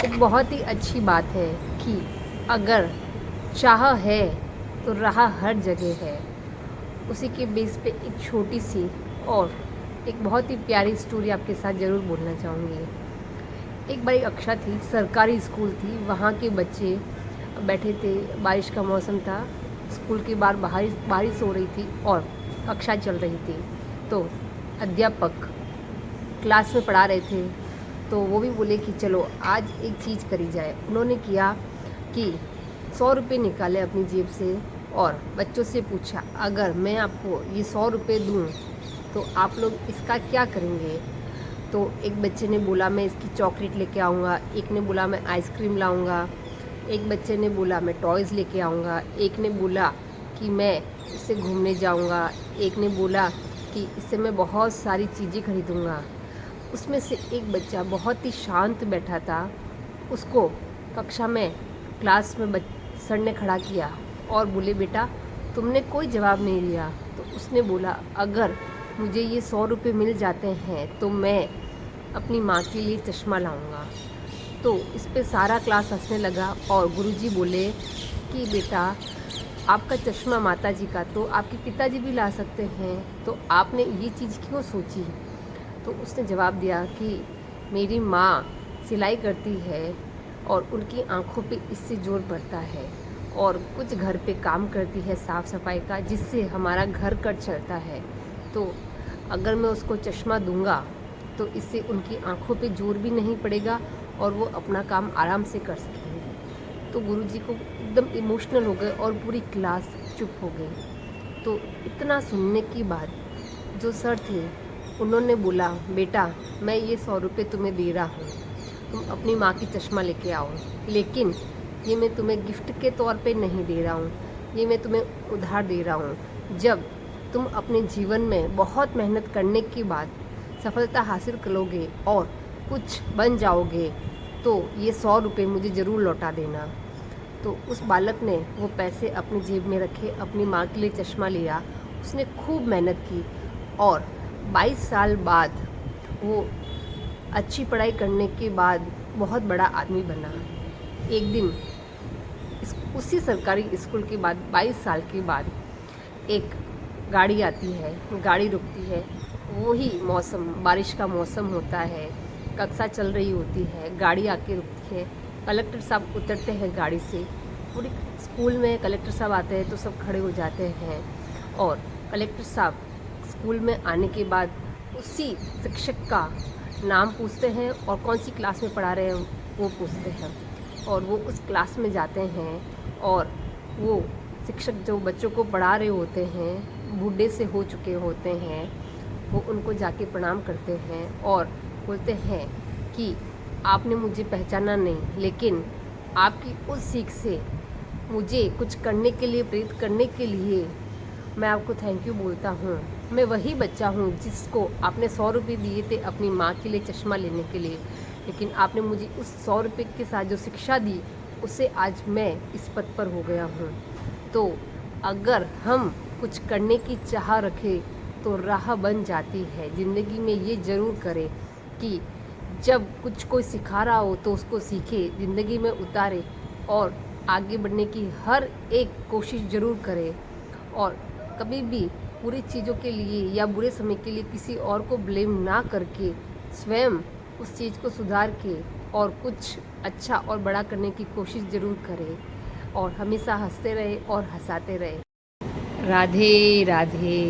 एक बहुत ही अच्छी बात है कि अगर चाह है तो राह हर जगह है। उसी के बेस पे एक छोटी सी और एक बहुत ही प्यारी स्टोरी आपके साथ ज़रूर बोलना चाहूँगी। एक बार एक कक्षा थी, सरकारी स्कूल थी, वहाँ के बच्चे बैठे थे, बारिश का मौसम था, स्कूल के बाहर बारिश हो रही थी और कक्षा चल रही थी। तो अध्यापक क्लास में पढ़ा रहे थे, तो वो भी बोले कि चलो आज एक चीज़ करी जाए। उन्होंने किया कि 100 रुपये निकाले अपनी जेब से और बच्चों से पूछा, अगर मैं आपको ये 100 रुपये दूँ तो आप लोग इसका क्या करेंगे? तो एक बच्चे ने बोला मैं इसकी चॉकलेट लेके आऊँगा, एक ने बोला मैं आइसक्रीम लाऊँगा, एक बच्चे ने बोला मैं टॉयज़ लेके आऊँगा, एक ने बोला कि मैं इससे घूमने जाऊँगा, एक ने बोला कि इससे मैं बहुत सारी चीज़ें खरीदूँगा। उसमें से एक बच्चा बहुत ही शांत बैठा था, उसको कक्षा में क्लास में सर ने खड़ा किया और बोले बेटा तुमने कोई जवाब नहीं दिया। तो उसने बोला अगर मुझे ये 100 रुपये मिल जाते हैं तो मैं अपनी माँ के लिए चश्मा लाऊंगा। तो इस पे सारा क्लास हंसने लगा और गुरुजी बोले कि बेटा आपका चश्मा माता जी का तो आपके पिताजी भी ला सकते हैं, तो आपने ये चीज़ क्यों सोची? तो उसने जवाब दिया कि मेरी माँ सिलाई करती है और उनकी आंखों पे इससे जोर पड़ता है और कुछ घर पे काम करती है साफ़ सफाई का, जिससे हमारा घर कट चलता है। तो अगर मैं उसको चश्मा दूंगा तो इससे उनकी आंखों पे जोर भी नहीं पड़ेगा और वो अपना काम आराम से कर सकेंगे। तो गुरुजी को एकदम इमोशनल हो गए और पूरी क्लास चुप हो गई। तो इतना सुनने के बाद जो सर थे उन्होंने बोला बेटा मैं ये 100 रुपये तुम्हें दे रहा हूँ, तुम अपनी माँ की चश्मा लेके आओ, लेकिन ये मैं तुम्हें गिफ्ट के तौर पे नहीं दे रहा हूँ, ये मैं तुम्हें उधार दे रहा हूँ। जब तुम अपने जीवन में बहुत मेहनत करने के बाद सफलता हासिल करोगे और कुछ बन जाओगे तो ये 100 रुपये मुझे ज़रूर लौटा देना। तो उस बालक ने वो पैसे अपनी जेब में रखे, अपनी माँ के लिए चश्मा लिया, उसने खूब मेहनत की और 22 साल बाद वो अच्छी पढ़ाई करने के बाद बहुत बड़ा आदमी बना। एक दिन उसी सरकारी स्कूल के बाद 22 साल के बाद एक गाड़ी आती है, गाड़ी रुकती है, वही मौसम बारिश का मौसम होता है, कक्षा चल रही होती है, गाड़ी आके रुकती है, कलेक्टर साहब उतरते हैं गाड़ी से। पूरी स्कूल में कलेक्टर साहब आते हैं तो सब खड़े हो जाते हैं और कलेक्टर साहब स्कूल में आने के बाद उसी शिक्षक का नाम पूछते हैं और कौन सी क्लास में पढ़ा रहे हैं वो पूछते हैं और वो उस क्लास में जाते हैं और वो शिक्षक जो बच्चों को पढ़ा रहे होते हैं बूढ़े से हो चुके होते हैं, वो उनको जाके प्रणाम करते हैं और बोलते हैं कि आपने मुझे पहचाना नहीं, लेकिन आपकी उस सीख से मुझे कुछ करने के लिए प्रेरित करने के लिए मैं आपको थैंक यू बोलता हूँ। मैं वही बच्चा हूँ जिसको आपने 100 रुपये दिए थे अपनी माँ के लिए चश्मा लेने के लिए, लेकिन आपने मुझे उस 100 रुपये के साथ जो शिक्षा दी उससे आज मैं इस पद पर हो गया हूँ। तो अगर हम कुछ करने की चाह रखें तो राह बन जाती है। ज़िंदगी में ये ज़रूर करें कि जब कुछ कोई सिखा रहा हो तो उसको सीखे, ज़िंदगी में उतारे और आगे बढ़ने की हर एक कोशिश ज़रूर करें और कभी भी बुरी चीज़ों के लिए या बुरे समय के लिए किसी और को ब्लेम ना करके स्वयं उस चीज़ को सुधार के और कुछ अच्छा और बड़ा करने की कोशिश ज़रूर करें और हमेशा हंसते रहे और हंसाते रहे। राधे राधे।